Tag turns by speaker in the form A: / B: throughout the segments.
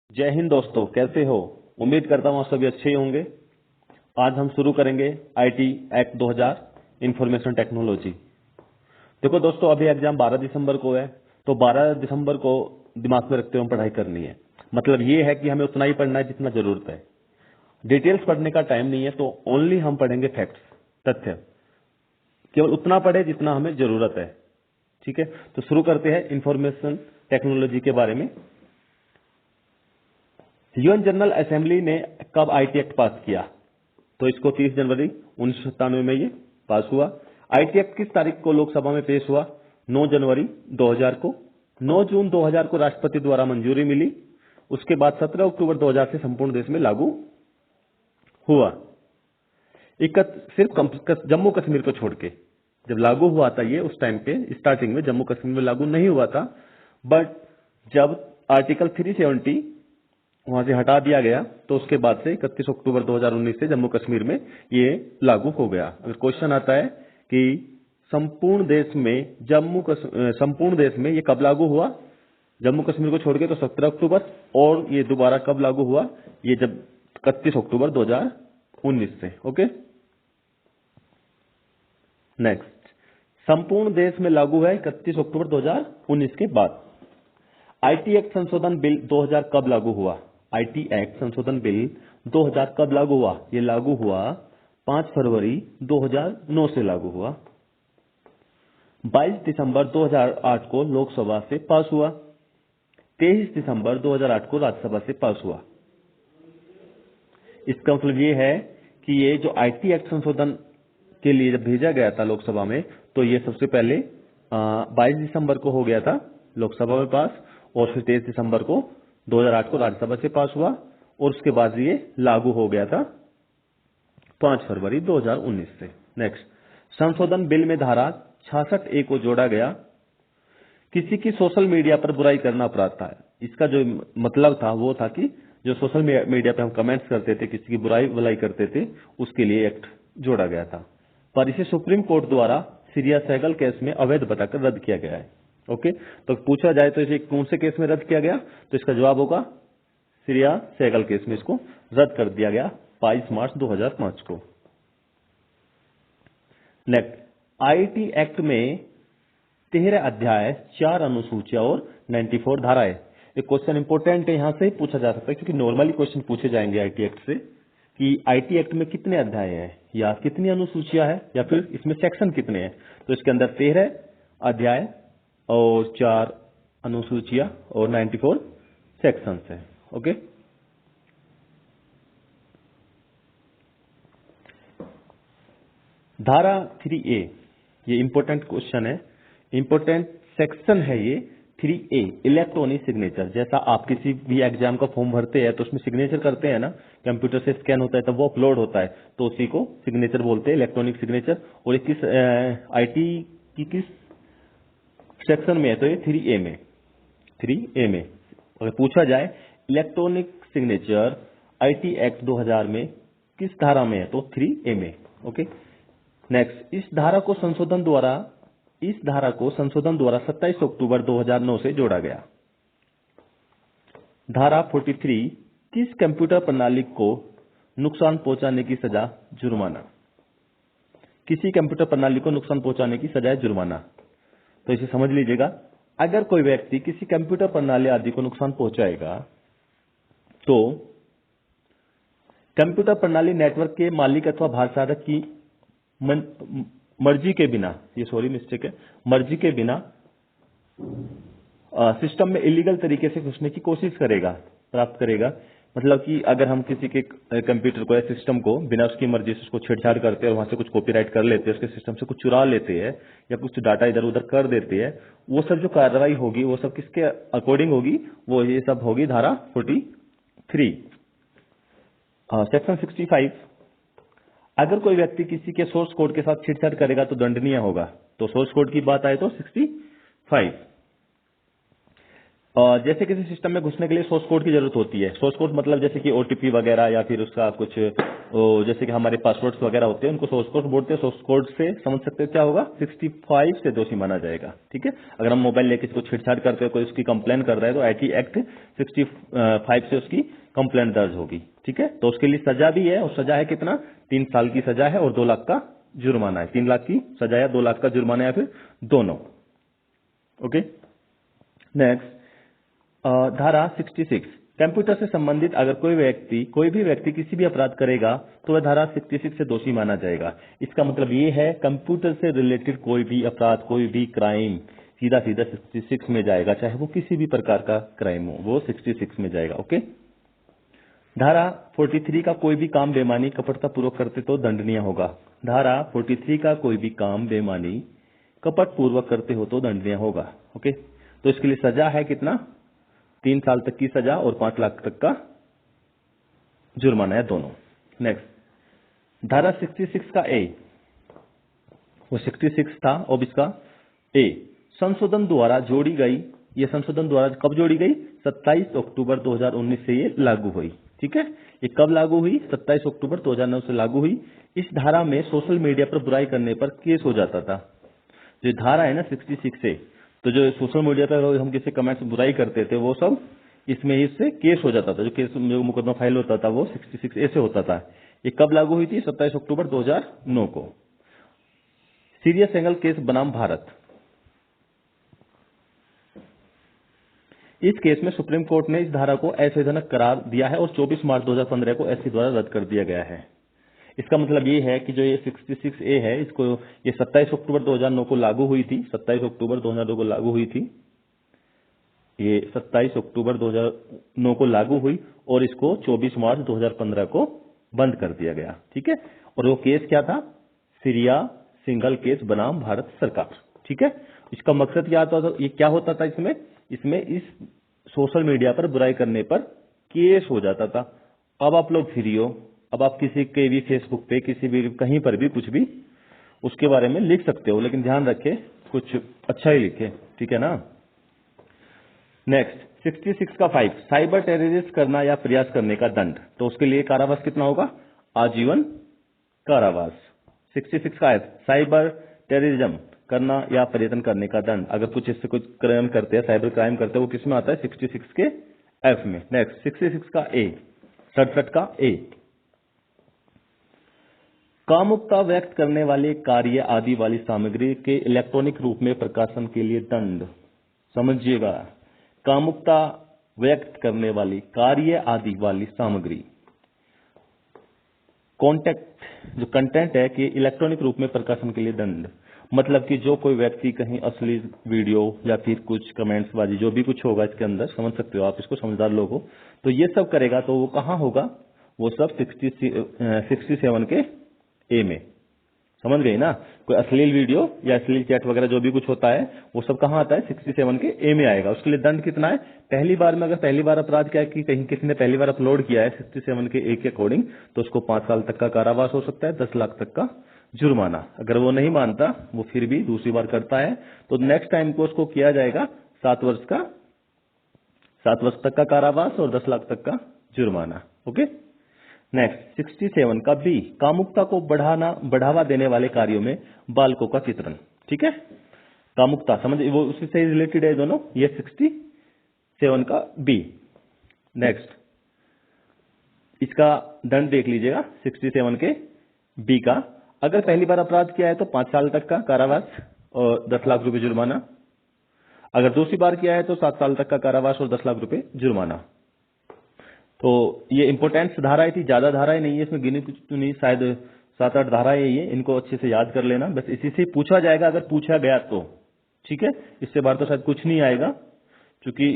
A: जय हिंद दोस्तों, कैसे हो? उम्मीद करता हूँ आप सभी अच्छे ही होंगे। आज हम शुरू करेंगे आईटी एक्ट 2000 इंफॉर्मेशन टेक्नोलॉजी। देखो दोस्तों, अभी एग्जाम 12 दिसंबर को है, तो 12 दिसंबर को दिमाग में रखते हुए पढ़ाई करनी है। मतलब ये है कि हमें उतना ही पढ़ना है जितना जरूरत है। डिटेल्स पढ़ने का टाइम नहीं है, तो ओनली हम पढ़ेंगे फैक्ट्स, तथ्य। केवल उतना पढ़े जितना हमें जरूरत है। ठीक है, तो शुरू करते हैं इंफॉर्मेशन टेक्नोलॉजी के बारे में। यूएन जनरल असेंबली ने कब आईटी एक्ट पास किया? तो इसको 30 जनवरी 1997 में ये पास हुआ। आईटी एक्ट किस तारीख को लोकसभा में पेश हुआ? 9 जनवरी 2000 को। 9 जून 2000 को राष्ट्रपति द्वारा मंजूरी मिली। उसके बाद 17 अक्टूबर 2000 से संपूर्ण देश में लागू हुआ। सिर्फ जम्मू कश्मीर को छोड़ के जब लागू हुआ था ये, उस टाइम पे स्टार्टिंग में जम्मू कश्मीर में लागू नहीं हुआ था, बट जब आर्टिकल 370 वहां से हटा दिया गया तो उसके बाद से 31 अक्टूबर 2019 से जम्मू कश्मीर में ये लागू हो गया। अगर क्वेश्चन आता है कि संपूर्ण देश में ये कब लागू हुआ, जम्मू कश्मीर को छोड़ के, तो 17 अक्टूबर, और ये दोबारा कब लागू हुआ, ये जब 31 अक्टूबर 2019 से। ओके, नेक्स्ट, संपूर्ण देश में लागू है 31 अक्टूबर 2019 के बाद। आईटी एक्ट संशोधन बिल 2000 कब लागू हुआ? आईटी एक्ट संशोधन बिल 2000 कब लागू हुआ? ये लागू हुआ 5 फरवरी 2009 से लागू हुआ। 22 दिसंबर 2008 को लोकसभा से पास हुआ। 23 दिसंबर 2008 को राज्यसभा से पास हुआ। इसका मतलब ये है कि ये जो आईटी एक्ट संशोधन के लिए जब भेजा गया था लोकसभा में, तो ये सबसे पहले 22 दिसंबर को हो गया था लोकसभा में पास, और फिर 23 दिसंबर को 2008 को राज्यसभा से पास हुआ, और उसके बाद ये लागू हो गया था 5 फरवरी 2019 से। नेक्स्ट, संशोधन बिल में धारा 66A को जोड़ा गया। किसी की सोशल मीडिया पर बुराई करना अपराध था। इसका जो मतलब था वो था कि जो सोशल मीडिया पे हम कमेंट्स करते थे, किसी की बुराई करते थे, उसके लिए एक्ट जोड़ा गया था। पर इसे सुप्रीम कोर्ट द्वारा सीरिया सहगल केस में अवैध बताकर रद्द किया गया है। ओके, तो पूछा जाए तो इसे कौन से केस में रद्द किया गया, तो इसका जवाब होगा सीरिया सहगल केस में इसको रद्द कर दिया गया 22 मार्च 2005 को। नेक्स्ट, आईटी एक्ट में 13 अध्याय, 4 अनुसूचियां और 94 धाराएं। एक क्वेश्चन इंपोर्टेंट है, यहां से पूछा जा सकता है, क्योंकि नॉर्मली क्वेश्चन पूछे जाएंगे आईटी एक्ट से कि आईटी एक्ट में कितने अध्याय हैं, या कितनी अनुसूचियां हैं, या फिर इसमें सेक्शन कितने हैं। तो इसके अंदर 13 अध्याय और 4 अनुसूचियां और 94 सेक्शंस हैं। ओके, धारा 3A, ये इंपॉर्टेंट क्वेश्चन है, इंपॉर्टेंट सेक्शन है ये 3A, इलेक्ट्रॉनिक सिग्नेचर। जैसा आप किसी भी एग्जाम का फॉर्म भरते हैं तो उसमें सिग्नेचर करते हैं ना, कंप्यूटर से स्कैन होता है तब वो अपलोड होता है, तो उसी को सिग्नेचर बोलते हैं, इलेक्ट्रॉनिक सिग्नेचर। और ये किस आईटी की किस सेक्शन में है? तो ये 3A में। अगर पूछा जाए इलेक्ट्रॉनिक सिग्नेचर आईटी एक्ट 2000 में किस धारा में है, तो 3A में। ओके, नेक्स्ट, इस धारा को संशोधन द्वारा 27 अक्टूबर 2009 से जोड़ा गया। धारा 43, किस कंप्यूटर प्रणाली को नुकसान पहुंचाने की सजा जुर्माना। किसी कंप्यूटर प्रणाली को नुकसान पहुंचाने की सजा है जुर्माना। तो इसे समझ लीजिएगा, अगर कोई व्यक्ति किसी कंप्यूटर प्रणाली आदि को नुकसान पहुंचाएगा तो कंप्यूटर प्रणाली नेटवर्क के मालिक अथवा भारसाधक की मर्जी के बिना, मर्जी के बिना सिस्टम में इलीगल तरीके से घुसने की कोशिश प्राप्त करेगा। मतलब कि अगर हम किसी के कंप्यूटर को या सिस्टम को बिना उसकी मर्जी से उसको छेड़छाड़ करते हैं और वहां से कुछ कॉपीराइट कर लेते हैं, उसके सिस्टम से कुछ चुरा लेते हैं या कुछ डाटा इधर उधर कर देते हैं, वो सब जो कार्रवाई होगी वो सब किसके अकॉर्डिंग होगी? वो ये सब होगी धारा 43। सेक्शन 65, अगर कोई व्यक्ति किसी के सोर्स कोड के साथ छेड़छाड़ करेगा तो दंडनीय होगा। तो सोर्स कोड की बात आए तो 65। जैसे किसी सिस्टम में घुसने के लिए सोर्स कोड की जरूरत होती है। सोर्स कोड मतलब जैसे कि ओटीपी वगैरह या फिर उसका कुछ जैसे कि हमारे पासवर्ड्स वगैरह होते हैं, उनको सोर्स कोड बोलते हैं। सोर्स कोड से समझ सकते हैं क्या होगा, 65 से दोषी माना जाएगा। ठीक है, अगर हम मोबाइल लेके इसको छेड़छाड़ करते हैं, कोई उसकी कंप्लेन कर रहा है, तो आईटी एक्ट 65 से उसकी कंप्लेंट दर्ज होगी। ठीक है, तो उसके लिए सजा भी है, और सजा है कितना, 3 साल की सजा है और 2 लाख का जुर्माना है। 3 लाख की सजा या 2 लाख का जुर्माना या फिर दोनों। ओके, नेक्स्ट धारा 66, कंप्यूटर से संबंधित अगर कोई भी व्यक्ति किसी भी अपराध करेगा तो वह धारा 66 से दोषी माना जाएगा। इसका मतलब ये है, कंप्यूटर से रिलेटेड कोई भी अपराध, कोई भी क्राइम सीधा सीधा 66 में जाएगा, चाहे वो किसी भी प्रकार का क्राइम हो, वो 66 में जाएगा। ओके, धारा 43 का कोई भी काम बेईमानी कपटता पूर्वक करते तो दंडनीय होगा। धारा 43 का कोई भी काम बेईमानी कपट पूर्वक करते हो तो दंडनीय होगा। ओके, तो इसके लिए सजा है कितना, 3 साल तक की सजा और 5 लाख तक का जुर्माना है, दोनों। नेक्स्ट धारा 66 का ए, वो 66 था, अब इसका ए, संशोधन द्वारा जोड़ी गई। ये संशोधन द्वारा कब जोड़ी गई, 27 अक्टूबर 2019 से ये लागू हुई। ठीक है, ये कब लागू हुई, 27 अक्टूबर 2009 से लागू हुई। इस धारा में सोशल मीडिया पर बुराई करने पर केस हो जाता था। जो धारा है ना 66 से, तो जो सोशल मीडिया पर हम किसी कमेंट्स बुराई करते थे, वो सब इसमें इससे केस हो जाता था। जो मुकदमा फाइल होता था वो 66 ए से होता था। ये कब लागू हुई थी, 27 अक्टूबर 2009 को। सीरियस एंगल केस बनाम भारत, इस केस में सुप्रीम कोर्ट ने इस धारा को असंवैधानिक करार दिया है और 24 मार्च 2015 को एससी द्वारा रद्द कर दिया गया है। इसका मतलब ये है कि जो ये 66 ए है, इसको ये 27 अक्टूबर 2009 को लागू हुई थी, 27 अक्टूबर 2009 को लागू हुई थी, ये 27 अक्टूबर 2009 को लागू हुई और इसको 24 मार्च 2015 को बंद कर दिया गया। ठीक है, और वो केस क्या था, सीरिया सिंगल केस बनाम भारत सरकार। ठीक है, इसका मकसद क्या था, ये क्या होता था, इसमें इस सोशल मीडिया पर बुराई करने पर केस हो जाता था। अब आप लोग फ्री हो, अब आप किसी के भी फेसबुक पे, किसी भी कहीं पर भी कुछ भी उसके बारे में लिख सकते हो, लेकिन ध्यान रखें कुछ अच्छा ही लिखे। ठीक है ना। नेक्स्ट 66 का 5, साइबर टेररिस्ट करना या प्रयास करने का दंड, तो उसके लिए कारावास कितना होगा, आजीवन कारावास। 66 का एफ, साइबर टेररिज्म करना या प्रयत्न करने का दंड, अगर कुछ इससे कुछ क्राइम करते हैं, साइबर क्राइम करते हैं, वो किस में आता है, 66 के एफ में। नेक्स्ट 66 का ए, 67 का ए, कामुकता व्यक्त करने वाले कार्य आदि वाली सामग्री के इलेक्ट्रॉनिक रूप में प्रकाशन के लिए दंड। समझिएगा, कामुकता व्यक्त करने वाली कार्य आदि वाली सामग्री, जो कंटेंट है कि इलेक्ट्रॉनिक रूप में प्रकाशन के लिए दंड, मतलब कि जो कोई व्यक्ति कहीं अश्लील वीडियो या फिर कुछ कमेंट्स बाजी जो भी कुछ होगा इसके अंदर, समझ सकते हो आप इसको, समझदार लोग हो, तो ये सब करेगा तो वो कहाँ होगा, वो सब 67 के ए में। समझ गए ना, कोई अश्लील वीडियो या अश्लील चैट वगैरह जो भी कुछ होता है वो सब कहाँ आता है, 67 के ए में आएगा। उसके लिए दंड कितना है, पहली बार में, अगर पहली बार अपराध क्या है कि कहीं किसी ने पहली बार अपलोड किया है 67 के ए के अकॉर्डिंग, तो उसको 5 साल तक का कारावास हो सकता है, 10 लाख तक का जुर्माना। अगर वो नहीं मानता, वो फिर भी दूसरी बार करता है, तो नेक्स्ट टाइम को उसको किया जाएगा 7 वर्ष तक का कारावास और 10 लाख तक का जुर्माना। ओके, नेक्स्ट 67 का बी, कामुकता को बढ़ावा देने वाले कार्यों में बालकों का चित्रण। ठीक है, कामुकता समझ, वो उसी से रिलेटेड है दोनों, ये 67 का बी। नेक्स्ट इसका दंड देख लीजिएगा 67 के बी का, अगर पहली बार अपराध किया है तो 5 साल तक का कारावास और 10 लाख रुपए जुर्माना, अगर दूसरी बार किया है तो 7 साल तक का कारावास और 10 लाख रुपए जुर्माना। तो ये इंपोर्टेंट धाराएं थी, ज्यादा धाराएं नहीं है इसमें, गिनी चुनी शायद 7-8 धाराएं ये, इनको अच्छे से याद कर लेना, बस इसी से पूछा जाएगा अगर पूछा गया तो। ठीक है, इससे बाहर तो शायद कुछ नहीं आएगा, क्योंकि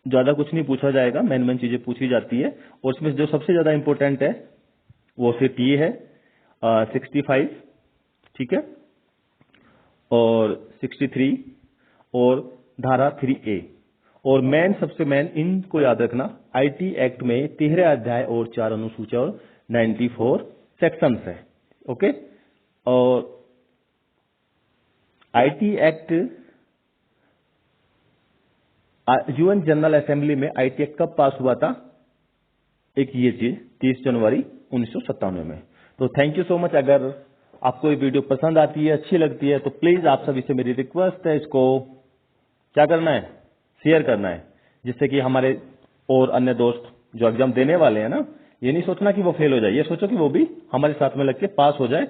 A: ज्यादा कुछ नहीं पूछा जाएगा, मेन चीजें पूछी जाती है, और इसमें जो सबसे ज्यादा इंपॉर्टेंट है वो सिर्फ ये है 65, ठीक है, और 63 और धारा 3A, और सबसे मेन इनको याद रखना, आईटी एक्ट में 13 अध्याय और 4 अनुसूचियां और 94 सेक्शंस है। ओके, और IT act UN general assembly में आईटी एक्ट कब पास हुआ था? एक ये चीज 30 जनवरी 1997 में। तो थैंक यू सो मच। अगर आपको ये वीडियो पसंद आती है, अच्छी लगती है, तो प्लीज आप सभी से मेरी रिक्वेस्ट है, इसको क्या करना है, शेयर करना है, जिससे कि हमारे और अन्य दोस्त जो एग्जाम देने वाले हैं ना, ये नहीं सोचना कि वो फेल हो जाए, ये सोचो कि वो भी हमारे साथ में लग के पास हो जाए